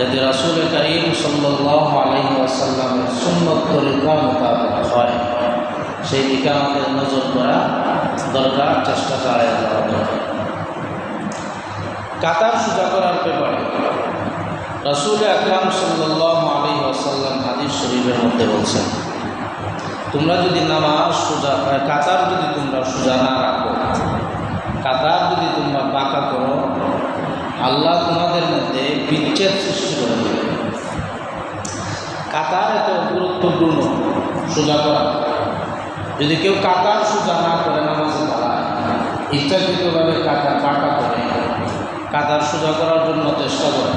যাতে রাসূল করিম সাল্লাল্লাহু আলাইহি ওয়াসাল্লামের সুন্নত তরিকা মোতাবেক হয়, সেই দিকে আমাদের নজর করা দরকার, চেষ্টা চালিয়ে যাওয়া দরকার। কাতার সোজা করার ব্যাপারে রাসূল আকরাম সাল্লাল্লাহু আলাইহি ওয়াসাল্লাম হাদিস শরীফের মধ্যে বলছেন, তোমরা যদি নামাজ সোজা কাতার যদি তোমরা সোজা না রাখো, কাতার যদি তোমরা বাঁকা করো, আল্লাহ তোমাদের মধ্যে বিচ্ছেদ সৃষ্টি করে দেবে। কাতার এত গুরুত্বপূর্ণ সোজা করা। যদি কেউ কাতার সোজা না করে নামাজে দাঁড়ায়, ইচ্ছাকৃতভাবে কাতার বাঁকা করে কাতার সোজা করার জন্য চেষ্টা করে,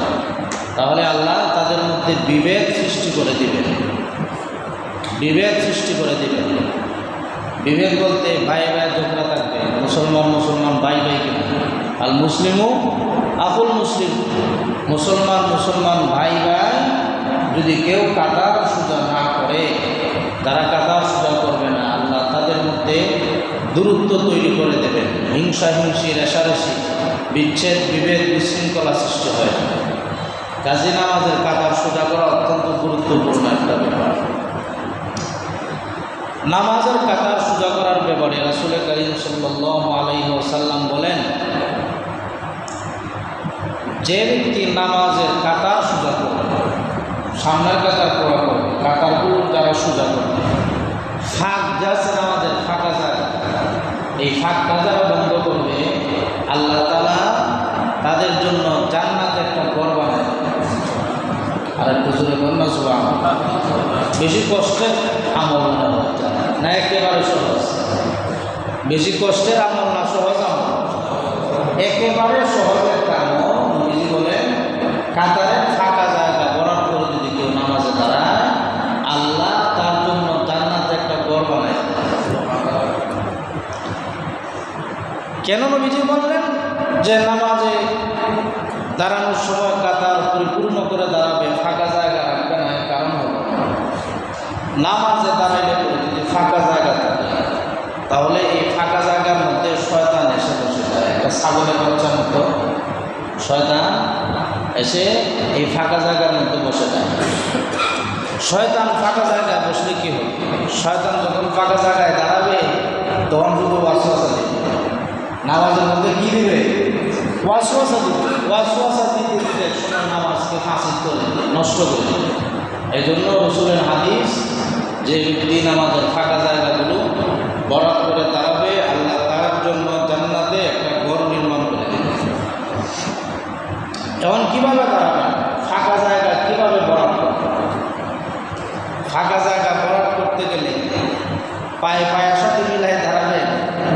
তাহলে আল্লাহ তাদের মধ্যে বিভেদ সৃষ্টি করে দিবেন। বিভেদ সৃষ্টি করে দিবেন। বিভেদ বলতে ভাই ভাই ঝগড়া থাকবে, মুসলমান মুসলমান ভাই ভাই কিনা, আল মুসলিমও আকুল মুসলিম, মুসলমান মুসলমান ভাই ভাই যদি কেউ কাতার সোজা না করে, তারা কাতার সোজা করবে না, আল্লাহ তাদের মধ্যে দূরত্ব তৈরি করে দেবেন। হিংসা হিংসি রেশারেশি বিচ্ছেদ বিভেদ বিশৃঙ্খলা সৃষ্টি হয়। কাজী নামাজের কাতার সোজা করা অত্যন্ত গুরুত্বপূর্ণ একটা ব্যাপার। নামাজের কাতার সোজা করার ব্যাপারে রাসূল করিম সাল্লাল্লাহু আলাইহি ওয়াসাল্লাম বলেন, যে ব্যক্তি নামাজের কাতার সোজা করবে, সামনের কাতার পড়া করবে, কাতারগুলো যারা সোজা করবে, ফাঁক যাচ্ছে নামাজের ফাঁকা জায়গা, এই ফাঁকটা যারা বন্ধ করবে, আল্লাহ তাআলা তাদের জন্য জান্নাতে একটা ঘর বানায়। আর একটু জোরে বলুন না সুবহানাল্লাহ। বেশি কষ্টের আমল না, একেবারে সহজ। বেশি কষ্টের আমল না, সহজ আমল, একেবারে সহজ একটা আমল। নবীজি বলেন, কাতারের ফাঁকা জায়গা বরাদ করে যদি কেউ নামাজে দাঁড়ায়, আল্লাহ তার জন্য জান্নাতে একটা ঘর বানায়। কেন নবীজি বললেন যে নামাজে দাঁড়ানোর সময় কাতার পরিপূর্ণ করে দাঁড়াবে, ফাঁকা জায়গা রাখবে না? কারণ হলো, নামাজে দাঁড়াইলে পরে যদি ফাঁকা জায়গা থাকে, তাহলে এই ফাঁকা জায়গার মধ্যে শয়তান এসে বসে যায়। একটা ছাগলের বাচ্চার মতো শয়তান এসে এই ফাঁকা জায়গার মধ্যে বসে যায়। শয়তান ফাঁকা জায়গায় বসলে কী হবে? শয়তান যখন ফাঁকা জায়গায় দাঁড়াবে, তখন শুধু ওয়াসওয়াসা দিবে। নামাজের মধ্যে কী দিবে? ওয়াসওয়াসা দিবে। ওয়াসওয়াসা দিতে দিতে সময় নামাজকে ফাঁসিদ করে, নষ্ট করে দিবে। এই জন্য রাসূলের হাদিস, যে ব্যক্তি নামাজের ফাঁকা জায়গাগুলো বরাদ করে দাঁড়াবে, আল্লাহ তার জন্য জান্নাতে একটা ঘর নির্মাণ করে দেবে। এখন কীভাবে দাঁড়াবেন? ফাঁকা জায়গা কীভাবে বরাদ করতে? ফাঁকা জায়গা বরাদ করতে গেলে পায়ে পায়ের সাথে মিলাই দাঁড়াবে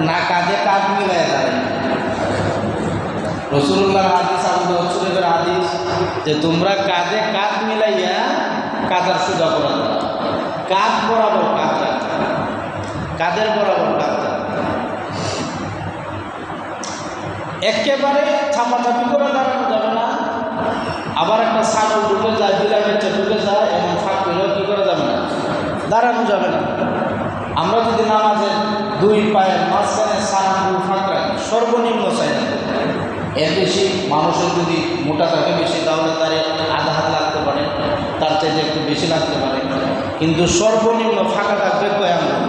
না, কাঁধে কাঁধ মিলাই দাঁড়াবে? রাসূলুল্লাহর হাদিস, আবু দাউদ শরীফের হাদিস, যে তোমরা কাঁধে কাঁধ মিলাইয়া কাতার সোজা করা দাও। কাঁধ বরাবর কাঁধ রাখবে, কাঁধের বরাবর কাঁধ রাখবে। একেবারে ছাপাছাপি করে দাঁড়ানো যাবে না। আবার একটা ছাগল ঢুকে যায়, বিড়াল বাচ্চা ঢুকে যায়, এবং ফাঁক পেলেও কী করা যাবে না, দাঁড়ানো যাবে না। আমরা যদি নামাজের দুই পায়ের মাঝখানে সারাঙ্গুল ফাঁক রাখি, সর্বনিম্ন চাই না, এর বেশি মানুষের যদি মোটা থাকে বেশি, তাহলে তার আধা হাত লাগতে পারে, তার চাইতে একটু বেশি লাগতে পারে, কিন্তু সর্বনিম্ন ফাঁকা থাকবে কয় আঙ্গুল?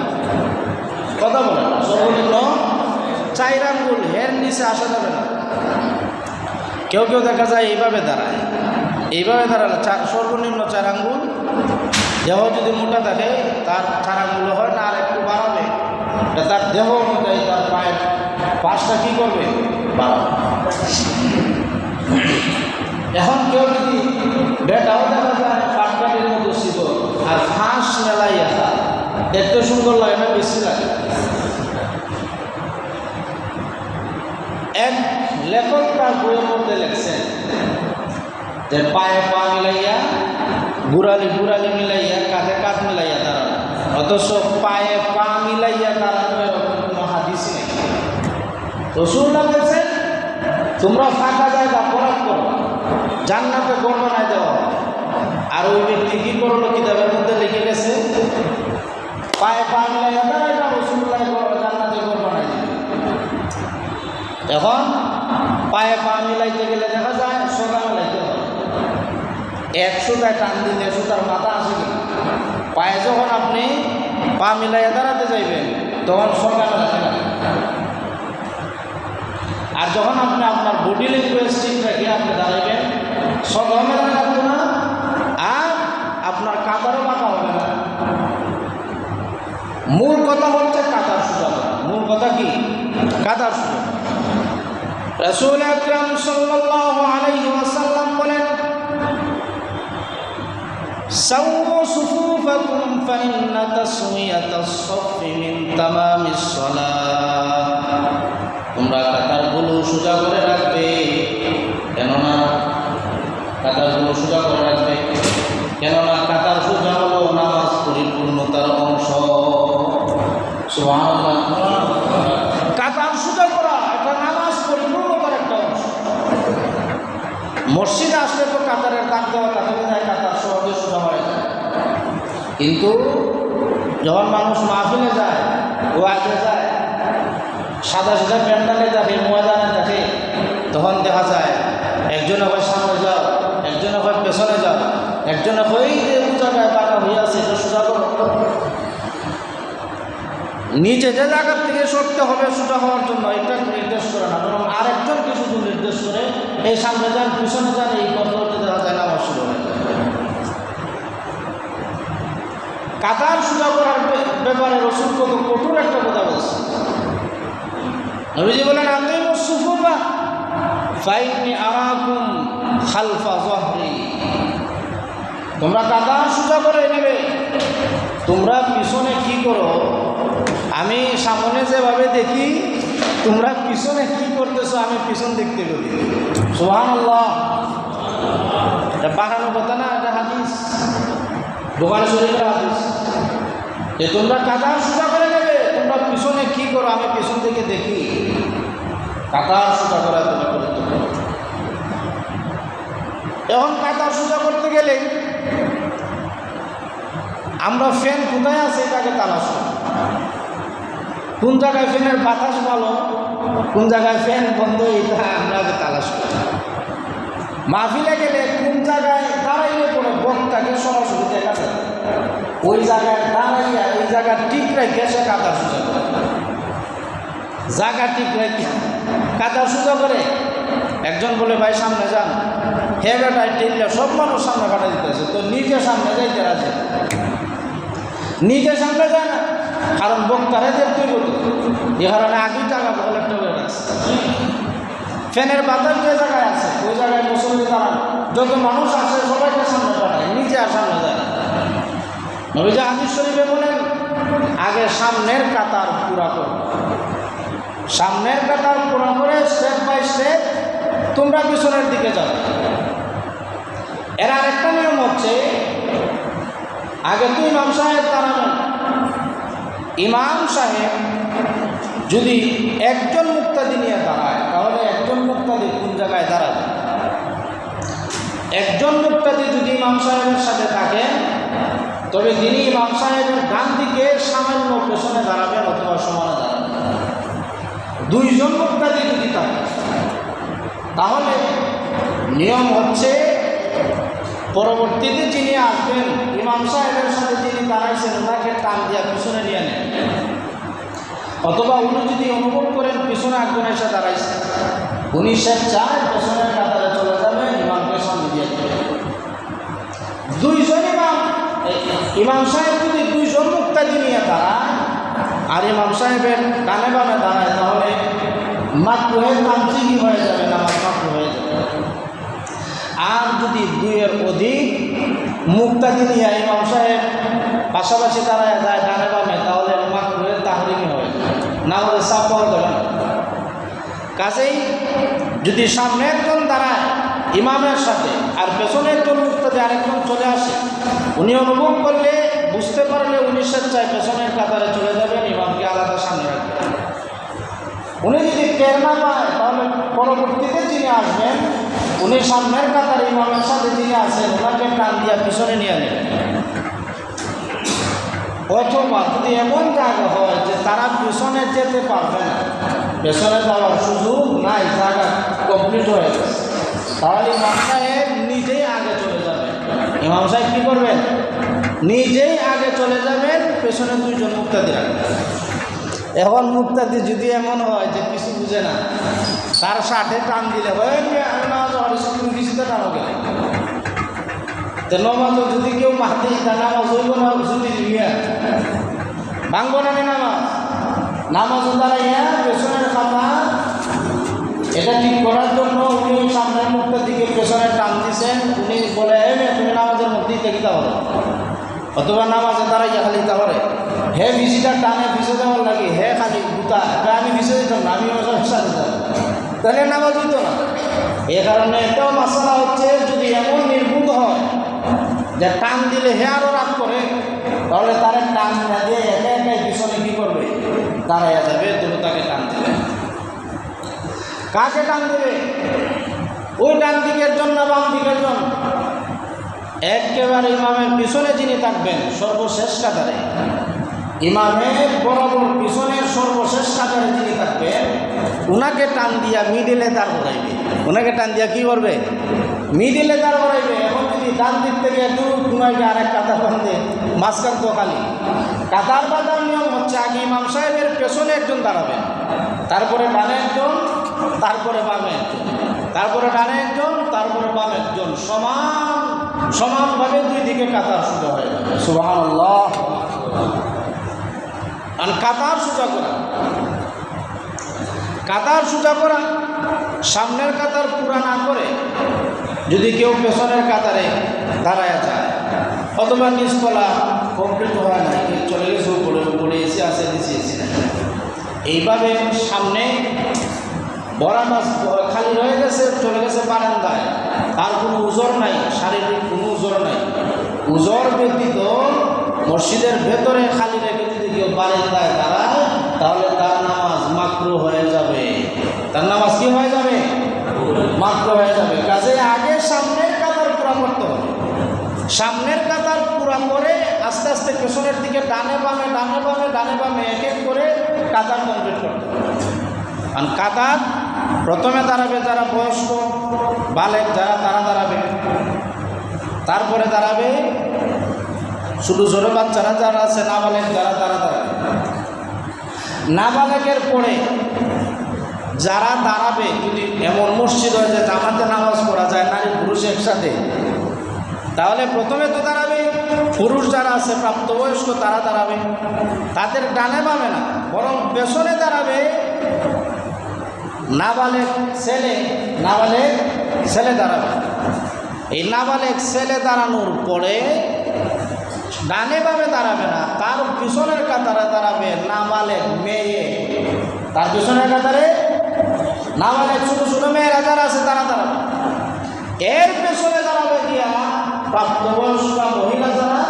কথা বলে না, সর্বনিম্ন 4 আঙ্গুল, এর নিচে আসা যাবে না। কেউ কেউ দেখা যায় এইভাবে দাঁড়ায়, এইভাবে দাঁড়ালে সর্বনিম্ন 4 আঙ্গুল। দেহ যদি মোটা থাকে, তার 4 আঙ্গুল হয় না, আর একটু বাড়াবে, তার দেহ অনুযায়ী তার পায়ের পাশটা কী করবে? বাড়াবে। এখন কেউ যদি বেটাও দেখা যায় পাটকাটির মতো ছিল, আর ফাঁস মেলাইয়া দেখতে সুন্দর লাগে না, বেশি লাগে। এক লেখক তার বইয়ের মধ্যে লেখছেন যে পায়ে পা মিলাইয়া, বুড়ালি বুড়ালি মিলাইয়া, কাঁধে কাঁধ মিলাইয়া দাঁড়ানো, অথচ পায়ে পা মিলাইয়া দাঁড়ানো এরকম কোনো হাদিস নেই। রাসূলুল্লাহ বলেছেন, তোমরা ফাঁকা জায়গা বরাদ করো, জান্নাতে ঘর বানায় দেওয়া। আর ওই ব্যক্তি কী করলো? কিতাবের মধ্যে লিখে গেছে, পায়ে পা মিলাইয়া দাঁড়ায় না, রাসূলুল্লাহ জান্নাতে ঘর বানায় দিবে। এখন পায়ে পা মিলাইতে গেলে দেখা যায় সোজা মিলাইতে হয়, এক সুতায় টান দিলে সুতার মাথা আসে কিনা? পায়ে যখন আপনি পা মিলাইয়া দাঁড়াতে যাইবেন তখন সকালে রাখে না। আর যখন আপনি আপনার বডি ল্যাঙ্গুয়েজ ঠিক রেখে আপনি দাঁড়াইবেন সকালে রাখবে না, আর আপনার কাতারও বাঁকা হবে না। মূল কথা হচ্ছে কাতার সোজা করা। মূল কথা কি? কাতার সোজা। রাসূল আকরাম সাল্লাল্লাহু আলাইহি ওয়াসাল্লাম বলেন, সাওউ সুফুফাকুম ফাইন্না তাসওয়াতাস সাফফি মিন তামামিস সালাহ। তোমরা কাতারগুলো সোজা করে রাখবে। কেননা কাতারগুলো সোজা করে রাখবে, কেননা কাতার সোজা হলো নামাজ পরিপূর্ণতার অংশ। সুবহানাল্লাহ। কাতার সোজা করা এটা নামাজ পরিপূর্ণতার একটা অংশ। মসজিদে আসলে তো কাতারের দাগ দেওয়া থাকে যায়, কাতার সহজে সোজা হয়ে যায়। কিন্তু যখন মানুষ মাহফিলে যায়, ওয়াজে যায়, সাদা সাদা প্যান্ডালে থাকে, ময়দানে থাকে, তখন দেখা যায় একজনে হয় সামনে যাও, একজনে হয় পেছনে যাও, একজনে হয় যে জায়গায় বাঁকা হয়ে আছে এটা সোজা করো। নিচে যে জায়গার থেকে সরতে হবে সোজা হওয়ার জন্য এটা নির্দেশ করে না, বরং আরেকজনকে শুধু নির্দেশ করে এই সামনে যান পিছনে যান, এই কথা করতে দেখা যায় না, আমার শুরু হয়ে যায়। কাতার সোজা করার ব্যাপারে রাসূল কত কঠোর একটা কথা বলছে। নবীজি বলেন, আকিমুস সুফুফা ফাইন্নী আরাকুম খালফা যহরি। তোমরা কাতার সোজা করে নেবে। তোমরা পিছনে কি করো আমি সামনে যেভাবে দেখি, তোমরা পিছনে কি করতেছো আমি পিছন দেখতে করি। সুবহানাল্লাহ। এটা বানানো কথা না, এটা হাদিস, বুখারী শরীফের হাদিস। যে তোমরা কাতার সোজা করে নেবে, তোমরা পিছনে কি করো আমি পিছন থেকে দেখি। কাতার সোজা করা তোমরা করতে পারো। এখন কাতার সোজা করতে গেলে আমরা ফ্যান কোথায় আছে এটাকে তালাশ করি। কোন জায়গায় ফ্যানের বাতাস ভালো, কোন জায়গায় ফ্যান বন্ধ, এটা আমরা আগে তালাশ করি। মাহফিলে গেলে কোন জায়গায় দাঁড়াইলে পরে বক্তাকে সরাসরি দেখা যায়, ওই জায়গায় দাঁড়াইয়া ওই জায়গা ঠিক রেখে সে কাতার সোজা করে। জায়গা ঠিক রেখে কাতার সোজা করে। একজন বলে ভাই সামনে যান, হে বেটায় টেনলে সব মানুষ সামনে পাঠা দিতেছে, তো নিজে সামনে যাইতে রাজি, নিজে সামনে যায় না, কারণ বক্তারে দেখতে বলি এ কারণে আগেই টাকা কালেক্ট করে রাখছে। ফ্যানের বাতাস যে জায়গায় আছে ওই জায়গায় মুসল্লি দাঁড়ান, যত মানুষ আসে সবাইকে সামনে পাঠায়, নিজে আর সামনে যায় না। নবীজি হাদিস শরীফে বলেন, আগে সামনের কাতার পুরা করো। সামনের কাতার পুরা করে স্টেপ বাই স্টেপ তোমরা পিছনের দিকে যাবে। এর আরেকটা নিয়ম হচ্ছে, আগে তো ইমাম সাহেব দাঁড়াবেন। ইমাম সাহেব যদি একজন মুক্তাদি নিয়ে দাঁড়ায়, তাহলে একজন মুক্তাদি কোন জায়গায় দাঁড়াবে? একজন মুক্তাদি যদি ইমাম সাহেবের সাথে থাকেন, তবে তিনি ইমাম সাহেবের ডান দিকে সামান্য পেছনে দাঁড়াবেন অথবা সমানে দাঁড়াবেন। দুইজন মুক্তাদি যদি থাকে, তাহলে নিয়ম হচ্ছে পরবর্তীতে যিনি আসবেন ইমাম সাহেবের সাথে যিনি দাঁড়াইছেন ওনাকে টান দিয়া পিছনে নিয়ে নেন, অথবা উনি যদি অনুভব করেন পিছনে একজন এসে দাঁড়াইছে, উনি স্বেচ্ছায় পেছনের কাতারে চলে যাবেন, ইমামকে সামনে দিয়ে দেবেন। দুইজন ইমাম সাহেব যদি দুইজন মুক্তাদি নিয়ে দাঁড়ায় আর ইমাম সাহেবের ডানে বামে দাঁড়ায়, তাহলে মাকরুহের তামসিকি হয়ে যাবে, নামাজ মাকরুহ হয়ে যাবে। আর যদি দুইয়ের অধিক মুক্তাদি নিয়ে ইমাম সাহেব পাশাপাশি দাঁড়ায় যায় ডানে বামে, তাহলে মাকরুহের তাহরিমি হয়ে যায়, না হলে সাফ পাওয়া যাবে না। কাজেই যদি সামনে একজন দাঁড়ায় ইমামের সাথে আর পেছনে একজন মুক্তাদি আরেকজন চলে আসে, উনি অনুভব করলে বুঝতে পারলে উনি স্বেচ্ছায় পেছনের কাতারে চলে যাবেন, ইমামকে আলাদা সামনে রাখবেন। উনি যদি টের না পায়, তাহলে পরবর্তীতে যিনি আসবেন উনি সামনের কাতার ইমামের সাথে যিনি আছেন ওনাকে টান দিয়া পিছনে নিয়ে নেবেন। অথবা যদি এমন জায়গা হয় যে তারা পিছনে যেতে পারবে না, পেছনে যাওয়ার সুযোগ নাই, জায়গা কমপ্লিট হয়ে গেছে, তাহলে ইমাম সাহেব নিজেই আগে চলে যাবে, ইমাম সাহেব কী করবেন? নিজেই আগে চলে যাবেন, পেছনে দুইজন মুক্তাদি রাখবেন। এখন মুক্তাদি যদি এমন হয় যে কিছু বুঝে না, তার শার্টে টান দিলে তুমি কিছুতে টানো গেলে তো নমাজও যদি কেউ মারতে তার নামাজ হইব না, যদি ভাঙবো না নামাজও দাঁড়াইয়া পেছনের খাতা এটা ঠিক করার জন্য উনি সামনের মুখটার দিকে পেছনে টান দিয়েছেন। উনি বলে তুমি নামাজের মধ্যেই দেখতে পারো, অথবা নামাজে দাঁড়াইয়া খালি তাহলে হে ভিসিটা টানে ভিসে দেওয়ার লাগে, হে খালি গুতা আমি ভিসে দিতাম না, আমি সাথে দিতাম, তাহলে নামাজ হইতো না। এ কারণে এটাও মশলা হচ্ছে, যদি এমন নির্বুধ হয় যে টান দিলে হে আরও রাগ করে, তাহলে তারা টান না দিয়ে একা একাই পিছনে কী করবে? দাঁড়াইয়া যাবে। তবু তাকে টান দেবে। কাকে টান দেবে? ওই ডান দিকের জন্য বাম দিকের জন্য একেবারে ইমামের পিছনে যিনি থাকবেন সর্বশেষ কাতারে, ইমামের বরাবর পিছনের সর্বশেষ কাতারে যিনি থাকবেন, ওনাকে টান দিয়া মিডিলে দাঁড় করাইবে। ওনাকে টান দিয়া কী করবে? মিডিলে দাঁড় করাইবে। এখন যদি ডান দিক থেকে দূর ঘুমাইবে আরেক কাতার বাঁধে, মাঝখান তো খালি। কাতার বাঁধার নিয়ম হচ্ছে, আগে ইমাম সাহেবের পেছনে একজন দাঁড়াবেন, তারপরে ডানে একজন, তারপরে বামে একজন, তারপরে ডানে একজন, তারপরে বামে একজন, সমানভাবে দুই দিকে কাতার সোজা হয়ে যাবে। সুবহানাল্লাহ। আর কাতার সোজা করা, কাতার সোজা করা, সামনের কাতার পুরা না করে যদি কেউ পেছনের কাতারে দাঁড়ায় যায়, অথবা নিচতলা কমপ্লিট হয় না, চলে গেছে উপরে এসে আসে, নিচে এসে না, এইভাবে সামনে বরান্ডা খালি রয়ে গেছে, চলে গেছে বারান্দায়, তার কোনো উজর নাই, শারীরিক কোনো উজর নাই। উজর ব্যতীত মসজিদের ভেতরে খালি রেখে যদি কেউ বারান্দায় দাঁড়ায়, তাহলে তার নামাজ মাকরুহ হয়ে যাবে। তার নামাজ কি হয়ে যাবে? মাকরুহ হয়ে যাবে। কাজে আগে সামনের কাতার পুরা করতে হবে। সামনের কাতার পুরা করে আস্তে আস্তে পেছনের দিকে ডানে বামে ডানে বামে ডানে বামে এক এক করে কাতার কমপ্লিট করতে হবে। আর কাতার প্রথমে দাঁড়াবে যারা বয়স্ক বালেক যারা, তারা দাঁড়াবে। তারপরে দাঁড়াবে ছোটো ছোটো বাচ্চারা যারা আছে, নাবালেক যারা, তারা দাঁড়াবে। নাবালেকের পরে যারা দাঁড়াবে, যদি এমন মসজিদ হয় যে জামাতে নামাজ পড়া যায় নারী পুরুষ একসাথে, তাহলে প্রথমে তো দাঁড়াবে পুরুষ যারা আছে প্রাপ্তবয়স্ক, তারা দাঁড়াবে। তাদের ডানে বামে না, বরং পেছনে দাঁড়াবে নাবালেক ছেলে দাঁড়াবে। এই নাবালেক ছেলে দাঁড়ানোর পরে ডানে বামে দাঁড়াবে না, তার পিছনের কাতারে দাঁড়াবে নাবালেক মেয়ে। তার পিছনের কাতারে নাবালেক ছোটো ছোটো মেয়েরা যারা আছে তারা দাঁড়াবে। এর পেছনে দাঁড়াবে গিয়া প্রাপ্তবয়স্ক মহিলা যারা,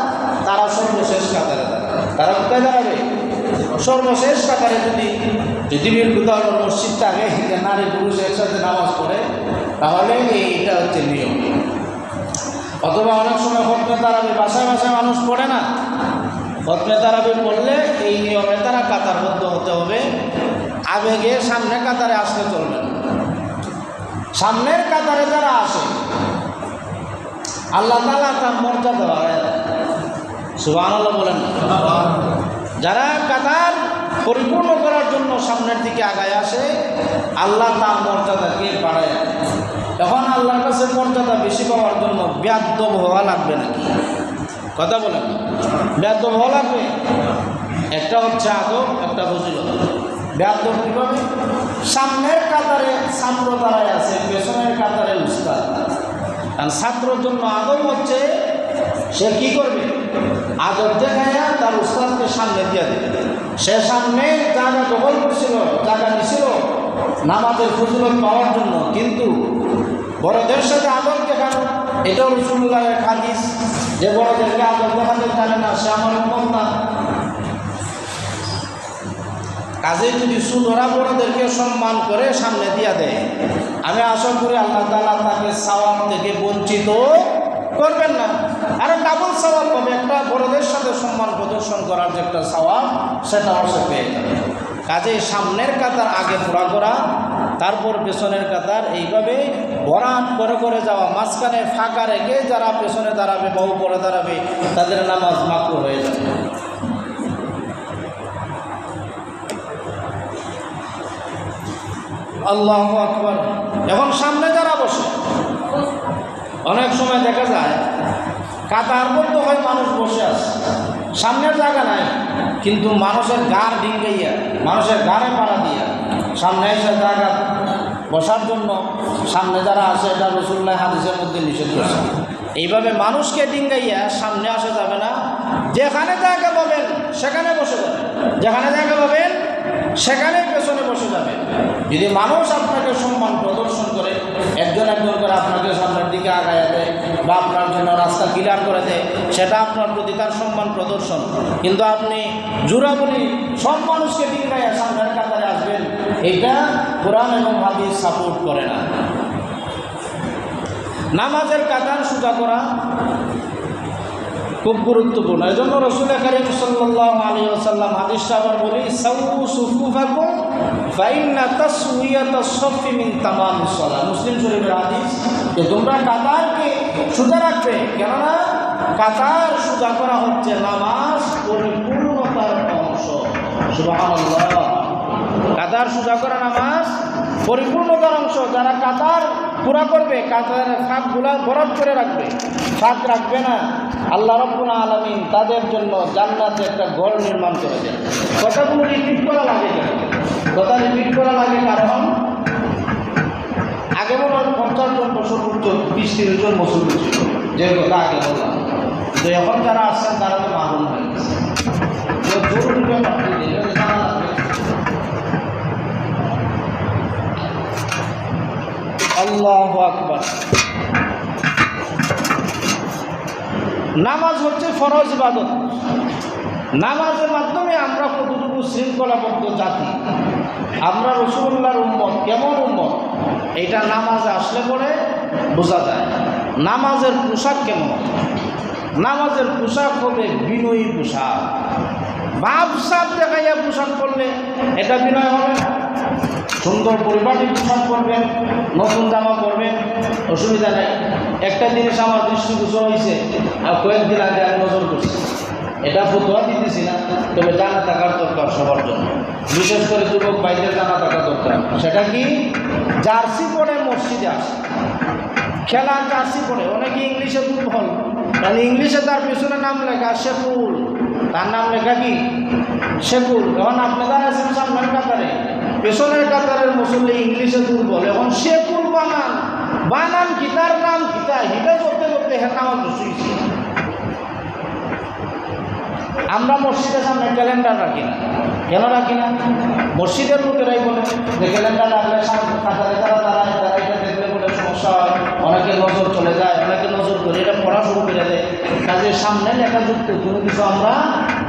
তারা সর্বশেষ কাতারে দাঁড়াবে। তারা কোথায় দাঁড়াবে? সর্বশেষ কাতারে। যদি পৃথিবীর কোথাও মসজিদ থাকে যে নারী পুরুষ একসাথে নামাজ পড়ে, তাহলে এইটা হচ্ছে নিয়ম। অথবা অনেক সময় খতমে তারাবি বাসায় বাসায় মানুষ পড়ে না, খতমে তারাবি পড়লে এই নিয়মে তারা কাতারবদ্ধ হতে হবে। আবেগে সামনে কাতারে আসলে চলবে না। সামনের কাতারে যারা আসে, আল্লাহ তাআলা তার মর্যাদা বাড়ায় দেয়। সুবহানাল্লাহ বলেন। যারা কাতার পরিপূর্ণ করার জন্য সামনের দিকে আগায় আসে, আল্লাহ তার মর্যাদাকে বাড়ায় দেয়। এখন আল্লাহর কাছে মর্যাদা বেশি পাওয়ার জন্য বেয়াদব হওয়া লাগবে নাকি? কথা বলেন, বেয়াদব হওয়া লাগবে? একটা হচ্ছে আদব, একটা ফজিলত। বেয়াদব কীভাবে? সামনের কাতারে ছাত্র দাঁড়ায় আছে, পেছনের কাতারে উস্তাদ। কারণ ছাত্রর জন্য আদব হচ্ছে সে কী করবে? আদব দেখায়া তার উস্তাদকে সামনে দিয়ে দেবে। সে সামনে জায়গা দখল করছিল, জায়গা নিছিল নামাজের ফজিলত পাওয়ার জন্য, কিন্তু বড়দের সাথে আদব দেখানো, এটাও রাসূলুল্লাহর হাদিস যে বড়দেরকে আদব দেখাতে জানে না সে আমার উম্মত না। কাজে যদি ছোটরা বড়দেরকে সম্মান করে সামনে দিয়া দেয়, আমি আশা করি আল্লাহ তাআলা তাকে সওয়াব থেকে বঞ্চিত করবেন না, আরো ডাবল সওয়াব পাবে। একটা বড়দের সাথে সম্মান প্রদর্শন করার যে একটা সওয়াব, সেটা অবশ্যই পেয়ে যাবে। কাজে সামনের কাতার আগে পুরা করা, তারপর পেছনের কাতার এইভাবে ভরাট করে করে যাওয়া, মাঝখানে ফাঁকা রেখে যারা পেছনে দাঁড়াবে বা উপরে দাঁড়াবে তাদের নামাজ মাকরুহ হয়ে যাবে। আল্লাহু আকবার। এখন সামনে যারা বসে, অনেক সময় দেখা যায় কাতার বলতে হয় মানুষ বসে আছে, সামনের জায়গা নাই, কিন্তু মানুষের গাড় ডিঙ্গাইয়া, মানুষের গাড়ে পাড়া দিয়া সামনে এসে জায়গা বসার জন্য সামনে যারা আসে, এটা রাসূলুল্লাহ হাদিসের মধ্যে নিষেধ করেছে। এইভাবে মানুষকে ডিঙ্গাইয়া সামনে আসা যাবে না। যেখানে জায়গা পাবেন সেখানে বসে যাবেন, যেখানে জায়গা পাবেন সেখানে পেছনে বসে যাবে। যদি মানুষ আপনাকে সম্মান প্রদর্শন করে, একজন একজন করে আপনাকে সামনের দিকে আগায় দেয় বা আপনার জন্য রাস্তা ক্লিয়ার করে দেয়, সেটা আপনার প্রতি তার সম্মান প্রদর্শন। কিন্তু আপনি জোরাবুলি সব মানুষকে ডিঙ্গাইয়া সামনের কাতারে আসবেন, এটা কোরআন এবং হাদিস সাপোর্ট করে না। নামাজের কাতার সোজা করা খুব গুরুত্বপূর্ণ। এই জন্য রাসূল কারীম সাল্লাল্লাহু আলাইহি ওয়াসাল্লাম হাদিসটা আবার বলি, সাউ সুফুফাকুম ফাইন্না তাসউয়াতাস সাফি মিন তামামিস সালাহ। মুসলিম শরীফের হাদিস যে তোমরা কাতারকে সোজা রাখবে, কেননা কাতার সোজা করা হচ্ছে নামাজ পরিপূর্ণতার অংশ। সুবহানাল্লাহ। কাতার সোজা করা নামাজ পরিপূর্ণতার অংশ। যারা কাতার পুরা করবে, কাতারের ফাঁকগুলা বরাদ করে রাখবে, ফাঁক রাখবে না, আল্লাহ রাব্বুল আলামিন তাদের জন্য জান্নাতে একটা ঘর নির্মাণ করে দেন। কথাগুলো রিপিট করা লাগে কেন? কথা রিপিট করা লাগে কারণ আগে মনে হয় 50 জন সর্বোচ্চ 20-30 জন মুসলমান ছিল, যে কথা আগে বললাম। তো এখন যারা আসছেন তারা তো মাহরুম হয়ে গেছে। জরুরি ব্যাপার জানা লাগবে। আল্লাহু আকবার। নামাজ হচ্ছে ফরজ ইবাদত। নামাজের মাধ্যমে আমরা কতটুকু শৃঙ্খলাবদ্ধ জাতি, আমরা রাসূলুল্লাহর উম্মত, কেমন উম্মত, এটা নামাজে আসলে পরে বোঝা যায়। নামাজের পোশাক কেমন? নামাজের পোশাক হবে বিনয়ী পোশাক। ভাবসাব দেখাইয়া পোশাক করলে এটা বিনয় হবে না। সুন্দর পরিপাটি পোশাক করবেন, নতুন জামা পরবেন, অসুবিধা নেই। একটা জিনিস আমার দৃষ্টিগোচর হয়েছে, আর কয়েকদিন আগে আমি নজর করছি, এটা ফতোয়া দিতেছি না, তবে জানা থাকার দরকার সবার জন্য, বিশেষ করে যুবক ভাইদের জানা থাকা দরকার। সেটা কি? জার্সি পরে মসজিদে আসে, খেলার জার্সি পরে। অনেকে ইংলিশে দুর্বল, মানে ইংলিশে তার পিছনে নাম লেখা শেকুল, তার নাম লেখা কি শেকুল। এখন আপনারা আছেন সামনের কাতারে, পেছনের কাতারের মুসল্লি ইংলিশে দুর্বল, এখন শেকুল বানান, বানান কি, তার নাম কি, তা হিটা করতে করতে হ্যাঁ নামাজ বসেছি। আমরা মসজিদের সামনে ক্যালেন্ডার রাখি না। কেন রাখি না? মসজিদের লোকেরাই বলে যে ক্যালেন্ডার রাখলে কাতারে তারা দাঁড়ায়, তারা এটা দেখলে বলে সমস্যা হয়, অনেকে নজর চলে যায়, অনেকে নজর করে এটা পড়া শুরু করে দেয়। কাজের সামনে লেখাযুক্ত কোনো কিছু আমরা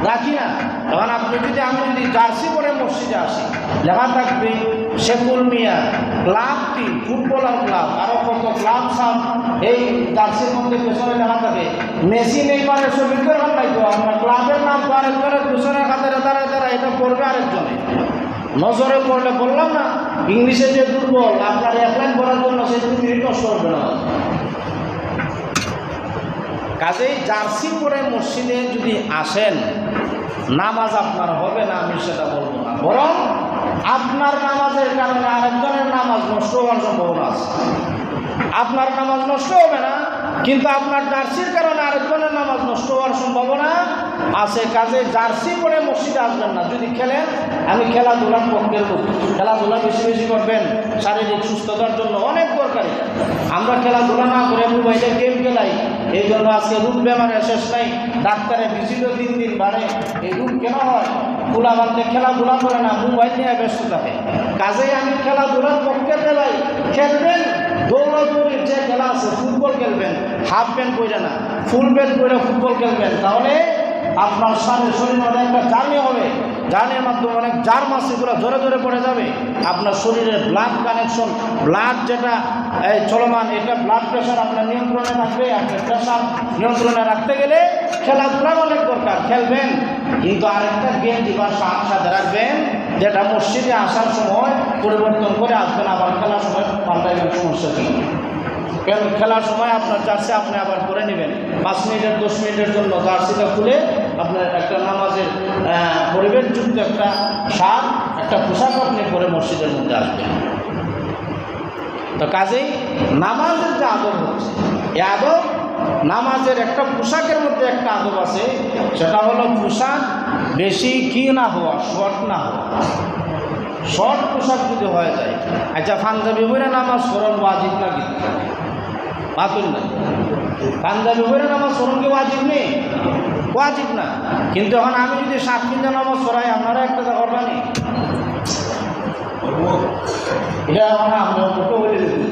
রাখি না। তখন আপনি যদি, আমি যদি জার্সি পরে মসজিদে আসি, লেখা থাকবে শেকুল মিয়া ক্লাবটি, ফুটবলার ক্লাব, আরও কত ক্লাব সাপ এই জার্সির মধ্যে পেছনে লেখা থাকে। মেসি নেইমারের ছবি তো এরকম নাই, তো আমরা ক্লাবের নাম তো আরেকজনের পেছনের কাতারে দাঁড়ায় দাঁড়ায় এটা করবে আরেকজনে। নজরে পড়লে বললাম না, ইংলিশে যে দুর্বল, আপনার এক লাইন পড়ার জন্য সেই 2 মিনিট নষ্ট করবে না। কাজেই জার্সি পরে মসজিদে যদি আসেন, নামাজ আপনার হবে না আমি সেটা বলবো না, বরং আপনার নামাজের কারণে আরেকজনের নামাজ নষ্ট হওয়ার সম্ভাবনা আছে। আপনার নামাজ নষ্ট হবে না, কিন্তু আপনার জার্সির কারণে আরেকজনের নামাজ নষ্ট হওয়ার সম্ভাবনা আছে। কাজে জার্সি পরে মসজিদে আসবেন না। যদি খেলেন, আমি খেলাধুলার পক্ষের লোক, খেলাধুলা বেশি বেশি করবেন, শারীরিক সুস্থতার জন্য অনেক দরকারি। আমরা খেলাধুলা না করে মোবাইলে গেম খেলাই, এই জন্য আজকে রোগ বেমারের শেষ নাই, ডাক্তারে ভিজিটও 3 দিন বাড়ে। এই রোগ কেন হয়? খোলা বান্ধে খেলাধুলা করে না, মোবাইল নিয়ে ব্যস্ত থাকে। কাজেই আমি খেলাধুলার পক্ষের বেলায় খেলবেন, দৌড়াদৌড়ির যে খেলা আছে, ফুটবল খেলবেন, হাফ প্যান্ট পরে না, ফুল প্যান্ট পরে ফুটবল খেলবেন, তাহলে আপনার শরীর মধ্যে একটা জার্নি হবে, গানের মাধ্যমে অনেক জার্মাস এগুলো জোরে জোরে পড়ে যাবে, আপনার শরীরের ব্লাড কানেকশন, ব্লাড যেটা চলমান, এটা ব্লাড প্রেশার আপনার নিয়ন্ত্রণে রাখবে। আপনার প্রেশার নিয়ন্ত্রণে রাখতে গেলে খেলাধুলার অনেক দরকার, খেলবেন, কিন্তু আরেকটা জ্ঞান দিবার সাথে রাখবেন, যেটা মসজিদে আসার সময় পরিবর্তন করে আসবেন, আবার খেলার সময় পাল্টাইবেন, সমস্যা কি? খেলার সময় আপনার জার্সি আপনি আবার করে নেবেন, 5 মিনিটের 10 মিনিটের জন্য জার্সিটা খুলে আপনার একটা নামাজের পরিবেশযুক্ত একটা শার্ট, একটা পোশাক আপনি পরে মসজিদের মধ্যে আসবেন। তো কাজেই নামাজের যে আদব হচ্ছে, এই আদব, নামাজের একটা পোশাকের মধ্যে একটা আদব আছে, সেটা হলো পোশাক বেশি কি না হওয়া, শর্ট না হওয়া। শর্ট পোশাক যদি হয়ে যায়, আচ্ছা পাঞ্জাবি বইরা নামাজ স্মরণ ওয়াজিব না, কিন্তু বাতুল না, পাঞ্জাবি বইরা নামাজ স্মরণ কি ওয়াজিব নেই? ওয়াজিব না। কিন্তু এখন আমি যদি 7 দিন নামাজ পড়াই, আপনারা একটা করবানি, এটা আমরা মুখে বলে দিচ্ছি,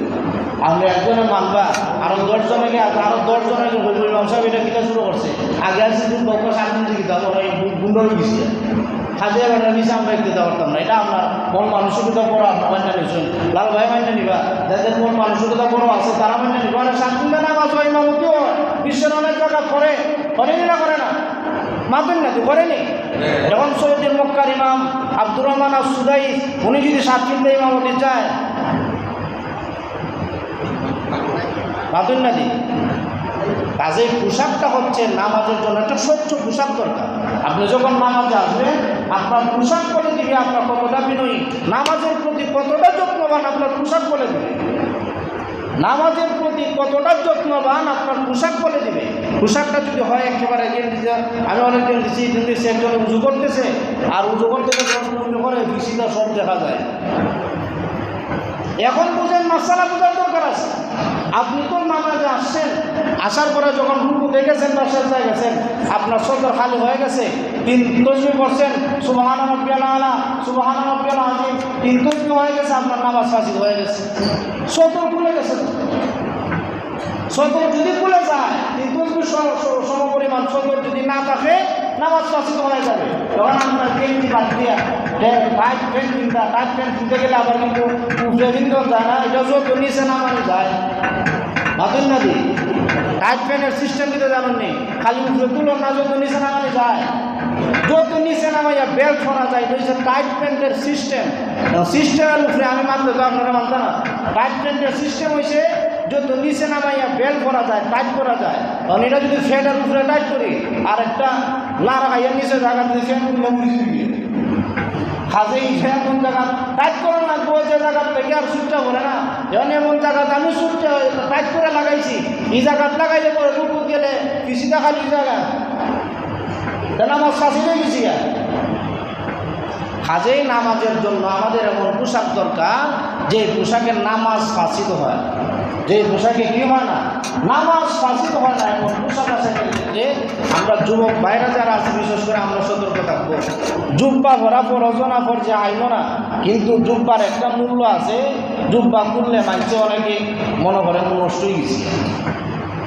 আপনি একজনে মানবা, আরো 10 জনকে, আরো 10 জনকে বলবো ইমাম সাহেব এটা কিতা শুরু করছে, আগে আসছি তুমি 7 দিন থেকে দাও, গুন্ড হয়ে গেছে, হাজিরা বেড়া নিচে আমরা দিতে পারতাম না। এটা আপনার মন মানসিকতা বড়, আপনার মান্য নিচ্ছেন, লাল ভাই মান্য নিবা, যাদের মন মানসিকতা বড় আছে তারা মান্য নিবা। মানে 7 দিন নামাজ হয়, ইমামতি হয়, বিশ্বের অনেক জায়গা করে, করেনি না করে না, মাপেন না তো করেনি। যখন সৌদির মক্কার ইমাম আব্দুর রহমান আস-সুদাই, উনি যদি 7 দিন ইমামতি যায়, মাপেন না দি। কাজে পোশাকটা হচ্ছে নামাজের জন্য একটা স্বচ্ছ পোশাক দরকার। আপনি যখন নামাজে আসবেন, আপনার পোশাক বলে দিবে আপনার কতটা বিনয়ী, নামাজের প্রতি কতটা যত্নবান আপনার পোশাক বলে দিবে, নামাজের প্রতি কতটা যত্নবান আপনার পোশাক বলে দিবে। পোশাকটা যদি হয় একেবারে আমি অনেকদিন দিচ্ছি একজনে উজু করতেছে, আর উজু করতে করে বিশিটা সব দেখা যায়। এখন বুঝেন মাসালা বোঝার দরকার আছে। আপনি তো নামাজে আসছেন, আসার পরে যখন রুকু দেখেছেন বা সেজদায় গেছেন, আপনার সদর খালি হয়ে গেছে, 3 তাসবিহ পড়ছেন, সুবহান রাব্বিয়াল আলা, সুবহান রাব্বিয়াল আযীম, 3 তাসবিহ হয়ে গেছে, আপনার নামাজ ফাসিদ হয়ে গেছে, সদর ভুলে গেছে। সদর যদি ভুলে যায়, 3 তাসবিহ সমপরিমাণ সদর যদি না থাকে, নামাজ ফাসিদ হয়ে যাবে। তখন আমরা গেঞ্জি বাদ দিয়া টাইট প্যান্ট কিনতে, টাইট প্যান্ট কিনতে গেলে আবার কিন্তু উপরে কিনতে যায় না, এটা যত নিচে নামানো যায়, বাতিল না দিই। টাইট প্যান্টের সিস্টেম দিতে জানেন নি, খালি উপরে তুলো না, যত নিচে নামানো যায়, যত নিচে নামাইয়া বেল্ট করা যায়, এটা হচ্ছে টাইট প্যান্টের সিস্টেম। সিস্টেমের উপরে আমি মানতে তো আপনারা মানতে না। টাইট প্যান্টের সিস্টেম হয়েছে যত নিচে নামাইয়া বেল্ট করা যায়, টাইট করা যায়। কারণ এটা যদি ফ্যানের উপরে টাইট করি, আর একটা লাড়া খাইয়া নিচে জায়গা দিয়ে ফ্যানগুলো উড়ি দিবি, কাজেই এমন জায়গা টাইট করে লাগবো, যে জায়গার থেকে আর সুটটা বলে না, যেমন এমন জায়গাতে আমি সুটটা টাইট করে লাগাইছি, এই জায়গাত লাগাইলে পরে রুকু গেলে পিছিটা খালি জায়গা, নামাজ ফাঁসি হয়ে গেছি। কাজেই নামাজের জন্য আমাদের এমন পোশাক দরকার, যে পোশাকের নামাজ ফাঁসিত হয়, যে পোশাকে কি হয় না, নামাজ ফাঁসিত হয় না, এমন পোশাক আছে। যে আমরা যুবক বাইরে যারা আছে, বিশেষ করে আমরা সতর্ক থাকবো। জুব্বা ভরা ফরজনা ফর যে আইল না, কিন্তু জুব্বার একটা মূল্য আছে, জুব্বা করলে মানছে অনেকে মনে করে নষ্ট হয়ে গেছে।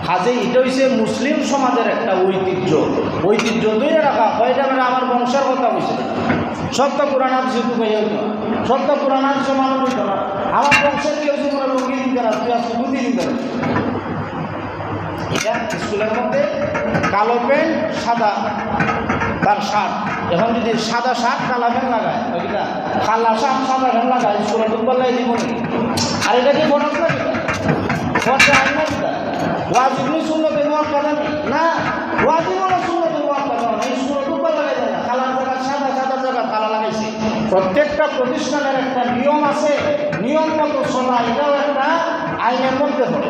কাজে এটা হচ্ছে মুসলিম সমাজের একটা ঐতিহ্য, ঐতিহ্য ধরে রাখা হয়। এটা মানে আমার বংশের কথা বলছে, সত্য পুরাণ আছে, সত্য পুরাণ আছে, মানুষ বলতো না আমার বংশের কেউ জীবনে লুঙ্গি দিতে না, তুই আজকে 2 দিন ধরে। এটা স্কুলের মধ্যে কালো প্যান্ট সাদা তার শার্ট, এখন যদি সাদা শার্ট কালা প্যান্ট লাগায়, ওইটা কালা শার্ট সাদা প্যান্ট লাগায়, স্কুলে ফুটবল লাই দিব। আর এটা কি বরফ না, খরচা আইন না, এটা ওয়াজিবনি সুন্নতে মুআক্কাদা না, ওয়াজিব হলো সুন্নতে মুআক্কাদা। এই স্কুলে ফুটবল লাগাই যায় না, কালার জায়গা সাদা, সাদার জায়গা কালা লাগাইছে। প্রত্যেকটা প্রতিষ্ঠানের একটা নিয়ম আছে, নিয়ম মতো চলা, এটাও একটা আইনের মধ্যে পড়ে।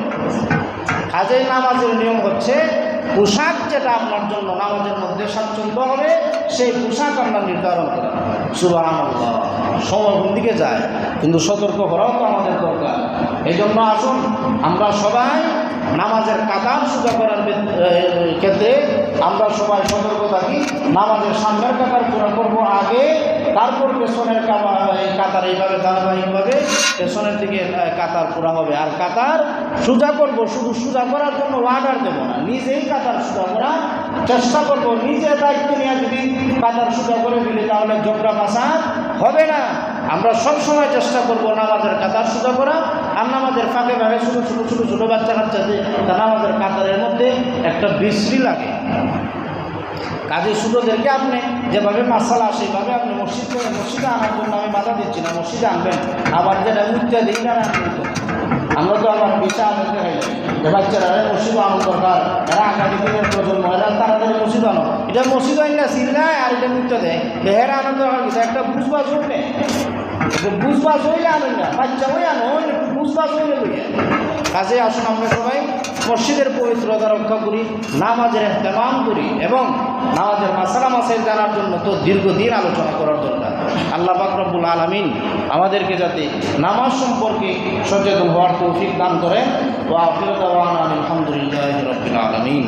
কাজেই নামাজের নিয়ম হচ্ছে পোশাক যেটা আপনার জন্য নামাজের মধ্যে স্বাচ্ছন্দ্য হবে, সেই পোশাক আমরা নির্ধারণ করি। সুবহানাল্লাহ, সময় কোন দিকে যায়, কিন্তু সতর্ক করাও তো আমাদের দরকার। এই জন্য আসুন আমরা সবাই নামাজের কাতার সোজা করার ক্ষেত্রে আমরা সবাই সতর্ক থাকি। নামাজের সামনের কাতার পুরো করবো আগে, তারপর পেছনের কাতার এইভাবে ধারাবাহিকভাবে পেছনের দিকে কাতার পুরা হবে। আর কাতার সোজা করব, শুধু সোজা করার জন্য অর্ডার দেবো না, নিজেই কাতার সোজা করার চেষ্টা করব। নিজে দায়িত্ব নিয়ে যদি কাতার সোজা করে দিলে তাহলে ঝগড়া ফাসাদ হবে না। আমরা সবসময় চেষ্টা করব নামাজের কাতার সোজা করা। আর নামাজের ফাঁকে ফাঁকে ছোটো বাচ্চা যে নামাজের কাতারের মধ্যে একটা বিশ্রী লাগে। কাজে ছোটোদেরকে আপনি যেভাবে মাসালা সেইভাবে আপনি মসজিদে আনার জন্য আমি বাধা দিচ্ছি না, মসজিদে আনবেন। আবার যেটা মুক্তি দিই না আমরা তো আমার বিষয় আনতে হয় যে বাচ্চারা মসজিদ আনার দরকার, এরা আগামী দিনের প্রজন্ম, এরা তাড়াতাড়ি মসজিদ আনো। এটা মসজিদ আইন না চিল্লায় আর এটা মুক্তি দেয়, এরা আনন্দ দরকার কিছু একটা বুঝবাজ হইলে বুঝবাজ হইলে আনেন না, বাচ্চা হয়ে আনো একটু বুঝবাজ হইলে লইয়া। কাজে আসুন আমরা সবাই মসজিদের পবিত্রতা রক্ষা করি, নামাজের ইহতেমাম করি এবং নামাজের মাসালা মাসাইল জানার জন্য তো দীর্ঘদিন আলোচনা করার দরকার। আল্লাহ পাক রব্বুল আলামিন আমাদেরকে যাতে নামাজ সম্পর্কে সচেতন হওয়ার তৌফিক দান করেন। ওয়া আখিরু দাওয়ানা আলহামদুলিল্লাহি রাব্বিল আলামিন।